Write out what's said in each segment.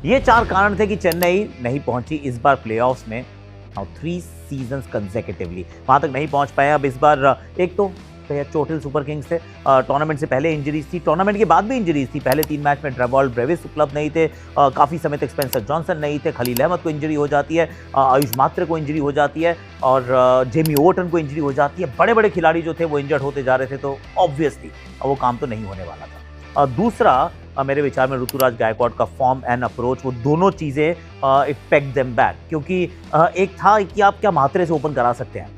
ये 4 कारण थे कि चेन्नई नहीं पहुंची इस बार प्लेऑफ्स में। नाउ 3 सीजन्स कंसेक्यूटिवली वहां तक नहीं पहुंच पाए। अब इस बार एक तो चोटिल सुपर किंग्स थे, टूर्नामेंट से पहले इंजरीज थी, टूर्नामेंट के बाद भी इंजरीज थी। पहले 3 मैच में डेवॉल्ट ब्रेविस उपलब्ध नहीं थे, काफ़ी समय तक स्पेंसर जॉनसन नहीं थे, खलील अहमद को इंजरी हो जाती है, आयुष मात्रे को इंजरी हो जाती है और जेमी ओवर्टन को इंजरी हो जाती है। बड़े बड़े खिलाड़ी जो थे वो इंजर्ड होते जा रहे थे, तो ऑब्वियसली वो काम तो नहीं होने वाला था। दूसरा मेरे विचार में ऋतुराज गायकवाड़ का फॉर्म एंड अप्रोच, वो दोनों चीज़ें इट पैक देम बैक। क्योंकि एक था कि आप क्या मात्रे से ओपन करा सकते हैं,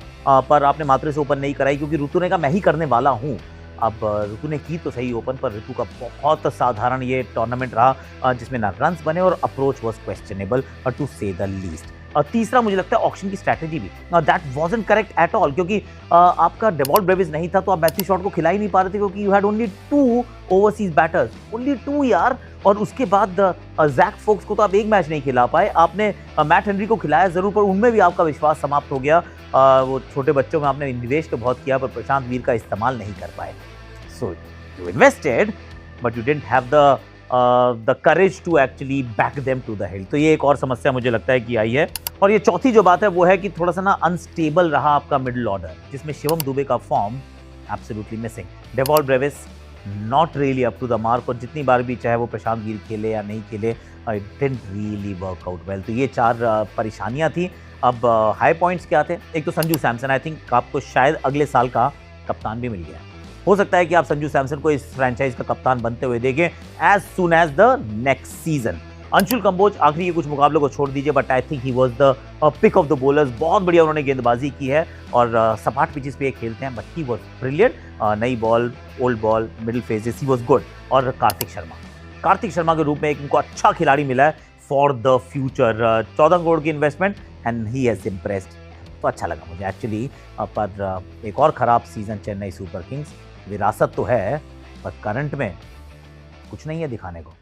पर आपने मात्रे से ओपन नहीं कराई क्योंकि ऋतु ने कहा मैं ही करने वाला हूँ। अब ऋतु ने की तो सही ओपन, पर ऋतु का बहुत साधारण ये टूर्नामेंट रहा जिसमें ना रन्स बने और अप्रोच वाज क्वेश्चनेबल टू से द लीस्ट। तीसरा मुझे लगता है ऑक्शन की स्ट्रैटेजी भी that wasn't correct at all, क्योंकि आपका डेवॉल्ट ब्रेविस नहीं था तो आप मैथ्यू शॉट को खिला ही नहीं पा रहे थे, क्योंकि you had only 2 overseas batters, only 2 यार। और उसके बाद जैक फोक्स को तो आप एक मैच नहीं खिला पाए। आपने मैट हेनरी को खिलाया जरूर, पर उनमें भी आपका विश्वास समाप्त हो गया। वो छोटे बच्चों में आपने निवेश तो बहुत किया, पर प्रशांत वीर का इस्तेमाल नहीं कर पाए। So you invested but you didn't have the courage to actually back them to the hill. तो ये एक और समस्या मुझे लगता है कि आई है। और ये चौथी जो बात है वो है कि थोड़ा सा ना अनस्टेबल रहा आपका मिडिल ऑर्डर, जिसमें शिवम दुबे का form absolutely missing, Dewald Brevis not really up to the mark, और जितनी बार भी चाहे वो प्रशांत वीर खेले या नहीं खेले it didn't really work out well. तो ये 4 परेशानियां थी। अब हाई पॉइंट्स क्या थे? एक तो संजू सैमसन, आई थिंक आपको शायद अगले साल का कप्तान भी मिल गया। हो सकता है कि आप संजू सैमसन को इस फ्रेंचाइज का कप्तान बनते हुए देखें as soon as the next season. Anshul Kamboj आखिरी के कुछ मुकाबलों को छोड़ दीजिए, but I think he was the pick of the bowlers. बहुत बढ़िया उन्होंने गेंदबाजी की है और सपाट पिचेस पे ये खेलते हैं, बट ही वाज ब्रिलियंट। नई ball, old ball, middle phases, he was good. और कार्तिक शर्मा के रूप में एक इनको अच्छा खिलाड़ी मिला है फॉर द फ्यूचर। 14 करोड़ की investment and he has impressed, तो अच्छा लगा मुझे एक्चुअली। पर एक और खराब सीजन चेन्नई सुपर किंग्स। विरासत तो है पर करंट में कुछ नहीं है दिखाने को।